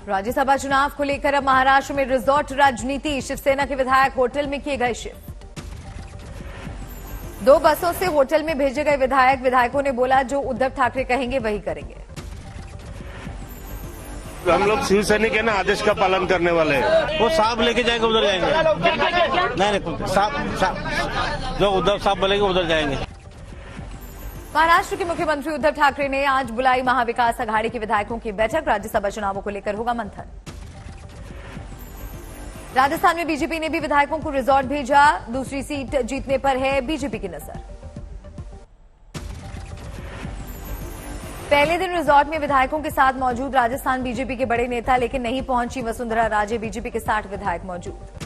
राज्यसभा चुनाव को लेकर अब महाराष्ट्र में रिजॉर्ट राजनीति। शिवसेना के विधायक होटल में किए गए शिफ्ट। 2 बसों से होटल में भेजे गए विधायकों ने बोला जो उद्धव ठाकरे कहेंगे वही करेंगे। हम लोग शिव सैनिक है ना, आदेश का पालन करने वाले हैं। वो साहब लेके जाएंगे उधर जाएंगे। नहीं साहब जो उद्धव साहब बोलेंगे उधर जाएंगे। महाराष्ट्र के मुख्यमंत्री उद्धव ठाकरे ने आज बुलाई महाविकास अघाड़ी के विधायकों की बैठक। राज्यसभा चुनावों को लेकर होगा मंथन। राजस्थान में बीजेपी ने भी विधायकों को रिजॉर्ट भेजा। दूसरी सीट जीतने पर है बीजेपी की नजर। पहले दिन रिजॉर्ट में विधायकों के साथ मौजूद राजस्थान बीजेपी के बड़े नेता, लेकिन नहीं पहुंची वसुंधरा राजे। बीजेपी के 60 विधायक मौजूद।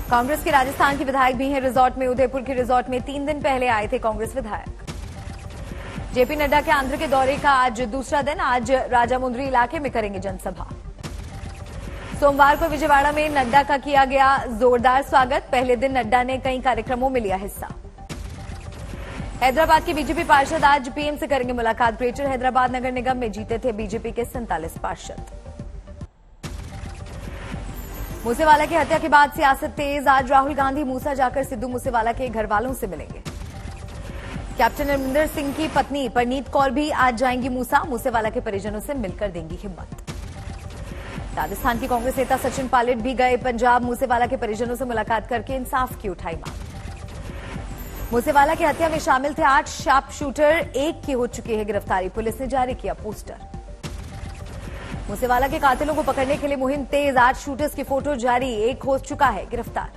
कांग्रेस के राजस्थान के विधायक भी हैं रिजॉर्ट में। उदयपुर के रिजॉर्ट में 3 दिन पहले आए थे कांग्रेस विधायक। जेपी नड्डा के आंध्र के दौरे का आज दूसरा दिन। आज राजामुंद्री इलाके में करेंगे जनसभा। सोमवार को विजयवाड़ा में नड्डा का किया गया जोरदार स्वागत। पहले दिन नड्डा ने कई कार्यक्रमों में लिया हिस्सा। हैदराबाद के बीजेपी पार्षद आज पीएम से करेंगे मुलाकात। ग्रेटर हैदराबाद नगर निगम में जीते थे बीजेपी के 47 पार्षद। मूसेवाला की हत्या के बाद सियासत तेज। आज राहुल गांधी मूसा जाकर सिद्धू मूसेवाला के घर वालों से मिलेंगे। कैप्टन अमरिंदर सिंह की पत्नी परनीत कौर भी आज जाएंगी मूसा। मूसेवाला के परिजनों से मिलकर देंगी हिम्मत। राजस्थान की कांग्रेस नेता सचिन पायलट भी गए पंजाब। मूसेवाला के परिजनों से मुलाकात करके इंसाफ की उठाई मांग। मूसेवाला की हत्या में शामिल थे 8 शार्प शूटर। 1 की हो चुकी है गिरफ्तारी। पुलिस ने जारी किया पोस्टर। मूसेवाला के कातिलों को पकड़ने के लिए मुहिम तेज। 8 शूटर्स की फोटो जारी। 1 हो चुका है गिरफ्तार।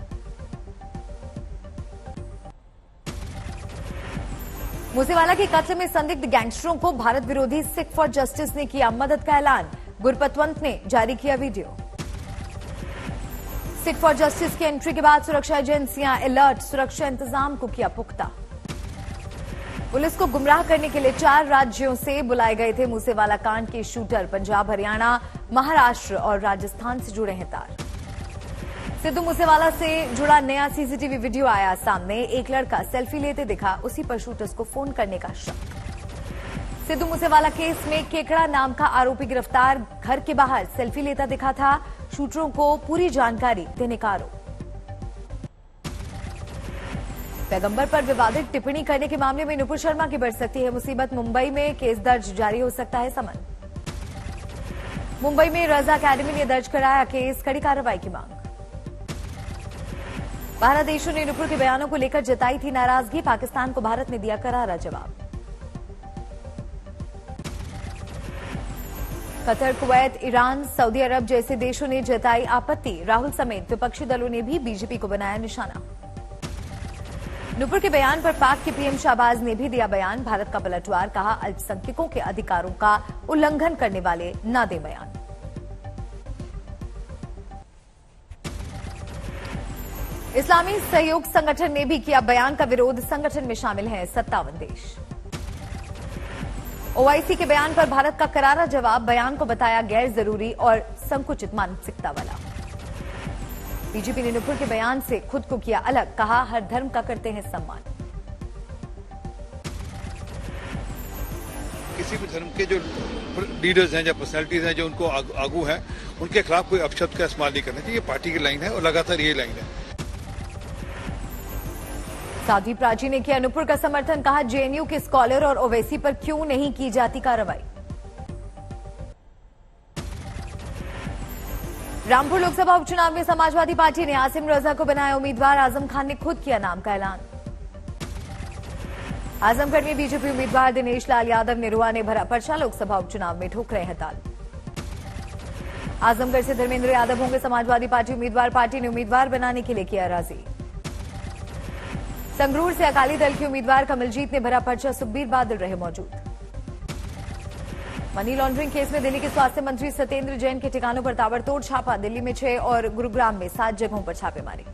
मूसेवाला के कत्ल में संदिग्ध गैंगस्टरों को भारत विरोधी सिख फॉर जस्टिस ने किया मदद का ऐलान। गुरपतवंत ने जारी किया वीडियो। सिख फॉर जस्टिस की एंट्री के बाद सुरक्षा एजेंसियां अलर्ट। सुरक्षा इंतजाम को किया पुख्ता। पुलिस को गुमराह करने के लिए 4 राज्यों से बुलाए गए थे मूसेवाला कांड के शूटर। पंजाब, हरियाणा, महाराष्ट्र और राजस्थान से जुड़े हैं तार। सिद्धू मूसेवाला से जुड़ा नया सीसीटीवी वीडियो आया सामने। एक लड़का सेल्फी लेते दिखा। उसी पर शूटर्स को फोन करने का शक। सिद्धू मूसेवाला केस में केकड़ा नाम का आरोपी गिरफ्तार। घर के बाहर सेल्फी लेता दिखा था। शूटरों को पूरी जानकारी देने का आरोप। पैगंबर पर विवादित टिप्पणी करने के मामले में नुपुर शर्मा की बढ़ सकती है मुसीबत। मुंबई में केस दर्ज, जारी हो सकता है समन। मुंबई में रजा अकेडमी ने दर्ज कराया केस। कड़ी कार्रवाई की मांग। 12 देशों ने नुपुर के बयानों को लेकर जताई थी नाराजगी। पाकिस्तान को भारत ने दिया करारा जवाब। कतर, कुवैत, ईरान, सऊदी अरब जैसे देशों ने जताई आपत्ति। राहुल समेत विपक्षी दलों ने भी बीजेपी को बनाया निशाना। नुपुर के बयान पर पाक के पीएम शहबाज ने भी दिया बयान। भारत का पलटवार, कहा अल्पसंख्यकों के अधिकारों का उल्लंघन करने वाले न दे बयान। इस्लामी सहयोग संगठन ने भी किया बयान का विरोध। संगठन में शामिल हैं 57 देश। ओआईसी के बयान पर भारत का करारा जवाब। बयान को बताया गैर जरूरी और संकुचित मानसिकता वाला। बीजेपी ने नुपुर के बयान से खुद को किया अलग। कहा हर धर्म का करते हैं सम्मान। किसी भी धर्म के जो लीडर्स हैं या पर्सनैलिटीज हैं जो उनको आगू हैं, उनके खिलाफ कोई अपशब्द का इस्तेमाल नहीं करना चाहिए। ये पार्टी की लाइन है और लगातार ये लाइन है। साध्वी प्राची ने किया नुपुर का समर्थन। कहा जेएनयू के स्कॉलर और ओवैसी पर क्यों नहीं की जाती कार्रवाई। रामपुर लोकसभा उपचुनाव में समाजवादी पार्टी ने आसिम रजा को बनाया उम्मीदवार। आजम खान ने खुद किया नाम का ऐलान। आजमगढ़ में बीजेपी उम्मीदवार दिनेश लाल यादव निरुआ ने भरा पर्चा। लोकसभा उपचुनाव में ठोक रहे हैं ताल। आजमगढ़ से धर्मेंद्र यादव होंगे समाजवादी पार्टी उम्मीदवार। पार्टी ने उम्मीदवार बनाने के लिए किया राजी। संगरूर से अकाली दल के उम्मीदवार कमलजीत ने भरा पर्चा। सुखबीर बादल रहे मौजूद। मनी लॉन्ड्रिंग केस में दिल्ली के स्वास्थ्य मंत्री सत्येंद्र जैन के ठिकानों पर ताबड़तोड़ छापा। दिल्ली में 6 और गुरुग्राम में 7 जगहों पर छापेमारी।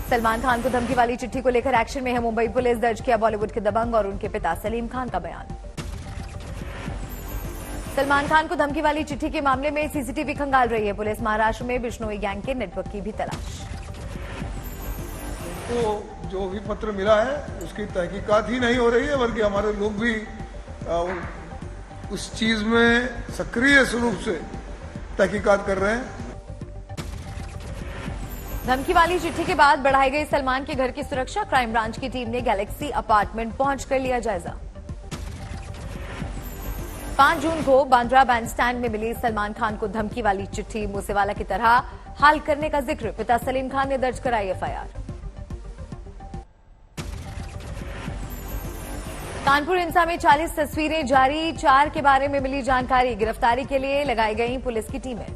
सलमान खान को धमकी वाली चिट्ठी को लेकर एक्शन में है मुंबई पुलिस। दर्ज किया बॉलीवुड के दबंग और उनके पिता सलीम खान का बयान। सलमान खान को धमकी वाली चिट्ठी के मामले में सीसीटीवी खंगाल रही है पुलिस। महाराष्ट्र में बिश्नोई गैंग के नेटवर्क की भी तलाश। तो जो भी पत्र मिला है उसकी तहकीकात ही नहीं हो रही है, बल्कि हमारे लोग भी उस चीज में सक्रिय रूप से तहकीकात कर रहे हैं। धमकी वाली चिट्ठी के बाद बढ़ाई गई सलमान के घर की सुरक्षा, क्राइम ब्रांच की टीम ने गैलेक्सी अपार्टमेंट पहुंचकर लिया जायजा। 5 जून को बांद्रा बैंडस्टैंड में मिली सलमान खान को धमकी वाली चिट्ठी, मूसेवाला की तरह हाल करने का जिक्र, पिता सलीम खान ने दर्ज कराई एफआईआर। कानपुर हिंसा में 40 तस्वीरें जारी, 4 के बारे में मिली जानकारी, गिरफ्तारी के लिए लगाई गई पुलिस की टीमें।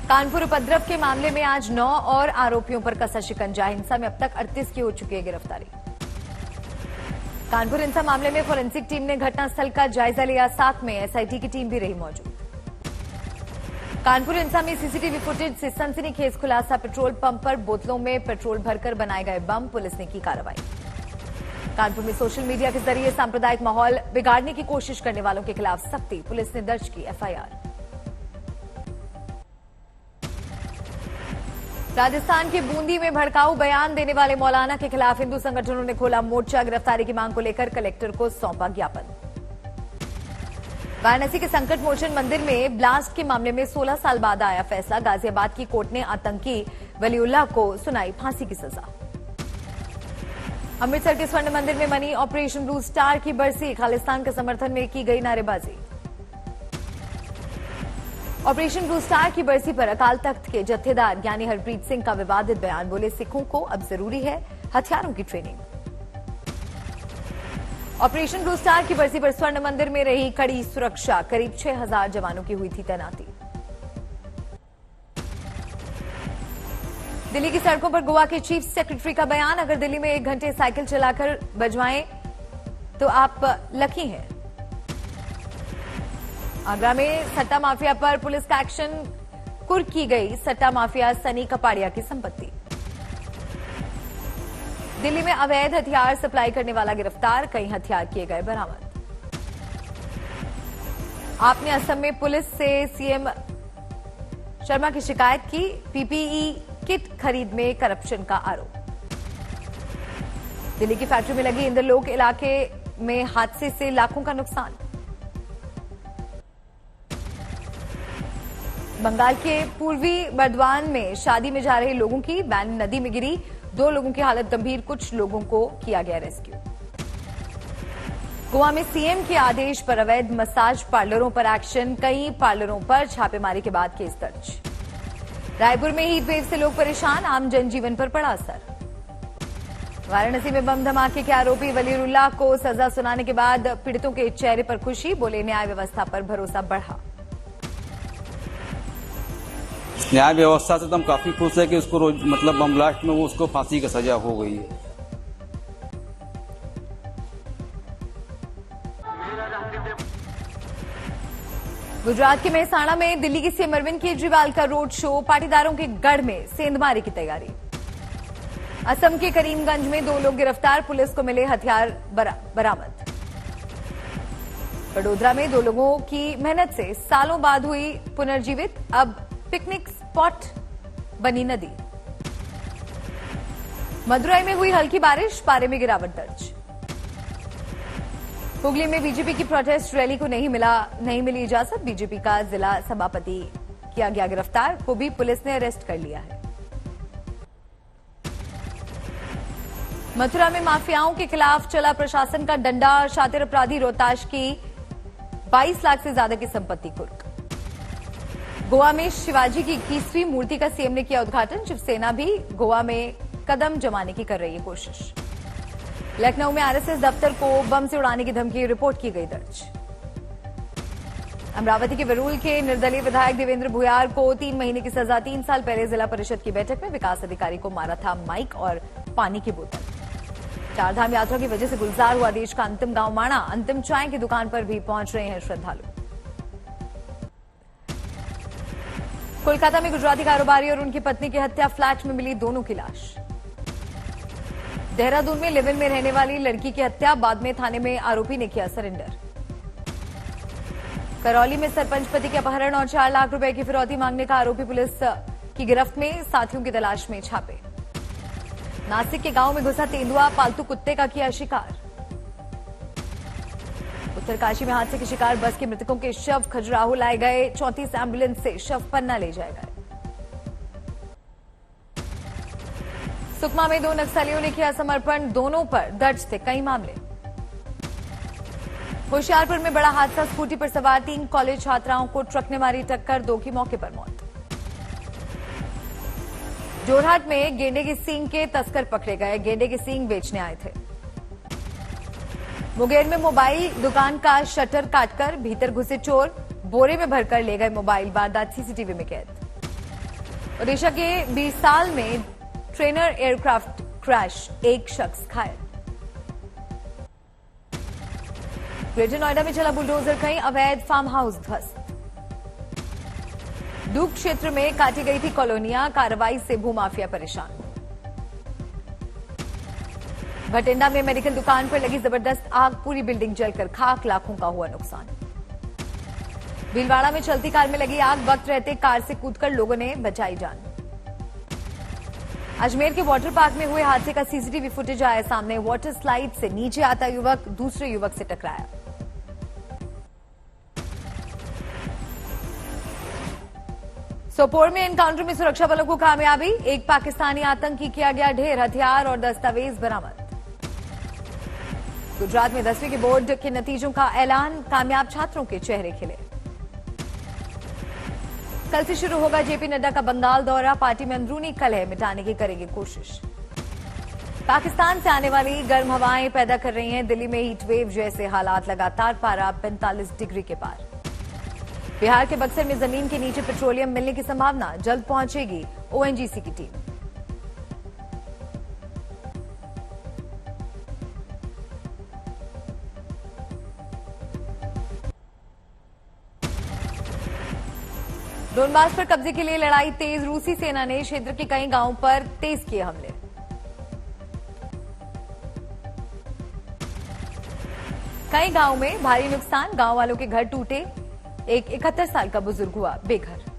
कानपुर उपद्रव के मामले में आज 9 और आरोपियों पर कसा शिकंजा, हिंसा में अब तक 38 की हो चुकी है गिरफ्तारी। कानपुर हिंसा मामले में फोरेंसिक टीम ने घटनास्थल का जायजा लिया, साथ में एसआईटी की टीम भी रही मौजूद। कानपुर हिंसा में सीसीटीवी फुटेज से सनसनीखेज खुलासा, पेट्रोल पंप पर बोतलों में पेट्रोल भरकर बनाए गए बम, पुलिस ने की कार्रवाई। कानपुर में सोशल मीडिया के जरिए सांप्रदायिक माहौल बिगाड़ने की कोशिश करने वालों के खिलाफ सख्ती, पुलिस ने दर्ज की एफआईआर। राजस्थान के बूंदी में भड़काऊ बयान देने वाले मौलाना के खिलाफ हिंदू संगठनों ने खोला मोर्चा, गिरफ्तारी की मांग को लेकर कलेक्टर को सौंपा ज्ञापन। वाराणसी के संकट मोचन मंदिर में ब्लास्ट के मामले में 16 साल बाद आया फैसला, गाजियाबाद की कोर्ट ने आतंकी वलीउल्लाह को सुनाई फांसी की सजा। अमृतसर के स्वर्ण मंदिर में मनी ऑपरेशन ब्लू स्टार की बरसी, खालिस्तान के समर्थन में की गई नारेबाजी। ऑपरेशन ब्लू स्टार की बरसी पर अकाल तख्त के जत्थेदार ज्ञानी हरप्रीत सिंह का विवादित बयान, बोले सिखों को अब जरूरी है हथियारों की ट्रेनिंग। ऑपरेशन ब्लू स्टार की बरसी पर स्वर्ण मंदिर में रही कड़ी सुरक्षा, करीब 6000 जवानों की हुई थी तैनाती। दिल्ली की सड़कों पर गोवा के चीफ सेक्रेटरी का बयान, अगर दिल्ली में 1 घंटे साइकिल चलाकर बजवाएं तो आप लकी हैं। आगरा में सट्टा माफिया पर पुलिस का एक्शन, कुर्क की गई सट्टा माफिया सनी कपाड़िया की संपत्ति। दिल्ली में अवैध हथियार सप्लाई करने वाला गिरफ्तार, कई हथियार किए गए बरामद। आपने असम में पुलिस से सीएम शर्मा की शिकायत की, पीपीई किट खरीद में करप्शन का आरोप। दिल्ली की फैक्ट्री में लगी इंद्रलोक इलाके में हादसे से लाखों का नुकसान। बंगाल के पूर्वी बर्दवान में शादी में जा रहे लोगों की वैन नदी में गिरी, 2 लोगों की हालत गंभीर, कुछ लोगों को किया गया रेस्क्यू। गोवा में सीएम के आदेश पर अवैध मसाज पार्लरों पर एक्शन, कई पार्लरों पर छापेमारी के बाद केस दर्ज। रायपुर में हीट वेव से लोग परेशान, आम जनजीवन पर पड़ा असर। वाराणसी में बम धमाके के आरोपी वलीउल्लाह को सजा सुनाने के बाद पीड़ितों के चेहरे पर खुशी, बोले न्याय व्यवस्था पर भरोसा बढ़ा। न्याय व्यवस्था से तो हम काफी खुश है कि उसको रोज मतलब बम ब्लास्ट में वो उसको फांसी की सजा हो गई है। गुजरात के मेहसाणा में दिल्ली के सीएम अरविंद केजरीवाल का रोड शो, पाटीदारों के गढ़ में सेंधमारी की तैयारी। असम के करीमगंज में 2 लोग गिरफ्तार, पुलिस को मिले हथियार बरामद। वडोदरा में 2 लोगों की मेहनत से सालों बाद हुई पुनर्जीवित, अब पिकनिक स्पॉट बनी नदी। मदुरई में हुई हल्की बारिश, पारे में गिरावट दर्ज। हुगली में बीजेपी की प्रोटेस्ट रैली को नहीं मिली इजाजत, बीजेपी का जिला सभापति किया गया गिरफ्तार, को भी पुलिस ने अरेस्ट कर लिया है। मथुरा में माफियाओं के खिलाफ चला प्रशासन का डंडा, शातिर अपराधी रोहताश की 22 लाख से ज्यादा की संपत्ति कुर्क। गोवा में शिवाजी की 21वीं मूर्ति का सीएम ने किया उद्घाटन, शिवसेना भी गोवा में कदम जमाने की कर रही है कोशिश। लखनऊ में आरएसएस दफ्तर को बम से उड़ाने की धमकी, रिपोर्ट की गई दर्ज। अमरावती के वरूल के निर्दलीय विधायक देवेंद्र भुयार को 3 महीने की सजा, 3 साल पहले जिला परिषद की बैठक में विकास अधिकारी को मारा था माइक और पानी की बोतल। 4 धाम यात्रा की वजह से गुलजार हुआ देश का अंतिम गांव माणा, अंतिम चाय की दुकान पर भी पहुंच रहे हैं श्रद्धालु। कोलकाता में गुजराती कारोबारी और उनकी पत्नी की हत्या, फ्लैट में मिली दोनों की लाश। देहरादून में लिव इन में रहने वाली लड़की की हत्या, बाद में थाने में आरोपी ने किया सरेंडर। करौली में सरपंच पति के अपहरण और 4 लाख रुपए की फिरौती मांगने का आरोपी पुलिस की गिरफ्त में, साथियों की तलाश में छापे। नासिक के गांव में घुसा तेंदुआ, पालतू कुत्ते का किया शिकार। उत्तरकाशी में हादसे के शिकार बस के मृतकों के शव खजुराहो लाए गए। 34 एम्बुलेंस से शव पन्ना ले जाए गए। सुकमा में 2 नक्सलियों ने किया समर्पण, दोनों पर दर्ज थे कई मामले। होशियारपुर में बड़ा हादसा, स्कूटी पर सवार 3 कॉलेज छात्राओं को ट्रक ने मारी टक्कर, 2 की मौके पर मौत। जोरहाट में गेंडे के सींग के तस्कर पकड़े गए, गेंडे के सींग बेचने आए थे। मुंगेर में मोबाइल दुकान का शटर काटकर भीतर घुसे चोर, बोरे में भरकर ले गए मोबाइल, वारदात सीसीटीवी में कैद। ओडिशा के बीरसाल में ट्रेनर एयरक्राफ्ट क्रैश, 1 शख्स घायल। ग्रेटर नोएडा में चला बुलडोजर, कई अवैध फार्म हाउस ध्वस्त। डूब क्षेत्र में काटी गई थी कॉलोनियां, कार्रवाई से भूमाफिया परेशान। भटिंडा में मेडिकल दुकान पर लगी जबरदस्त आग, पूरी बिल्डिंग जलकर खाक, लाखों का हुआ नुकसान। भीलवाड़ा में चलती कार में लगी आग, वक्त रहते कार से कूदकर लोगों ने बचाई जान। अजमेर के वाटर पार्क में हुए हादसे का सीसीटीवी फुटेज आया सामने, वाटर स्लाइड से नीचे आता युवक दूसरे युवक से टकराया। सोपोर में एनकाउंटर में सुरक्षा बलों को कामयाबी, 1 पाकिस्तानी आतंकी किया गया ढेर, हथियार और दस्तावेज बरामद। गुजरात में 10वीं के बोर्ड के नतीजों का ऐलान, कामयाब छात्रों के चेहरे खिले। कल से शुरू होगा जेपी नड्डा का बंगाल दौरा, पार्टी में अंदरूनी कलह मिटाने की करेगी कोशिश। पाकिस्तान से आने वाली गर्म हवाएं पैदा कर रही हैं दिल्ली में हीट वेव जैसे हालात, लगातार पारा 45 डिग्री के पार। बिहार के बक्सर में जमीन के नीचे पेट्रोलियम मिलने की संभावना, जल्द पहुंचेगी ओएनजीसी की टीम। डोनबास पर कब्जे के लिए लड़ाई तेज, रूसी सेना ने क्षेत्र के कई गांवों पर तेज किए हमले। कई गांवों में भारी नुकसान, गांव वालों के घर टूटे, एक 71 साल का बुजुर्ग हुआ बेघर।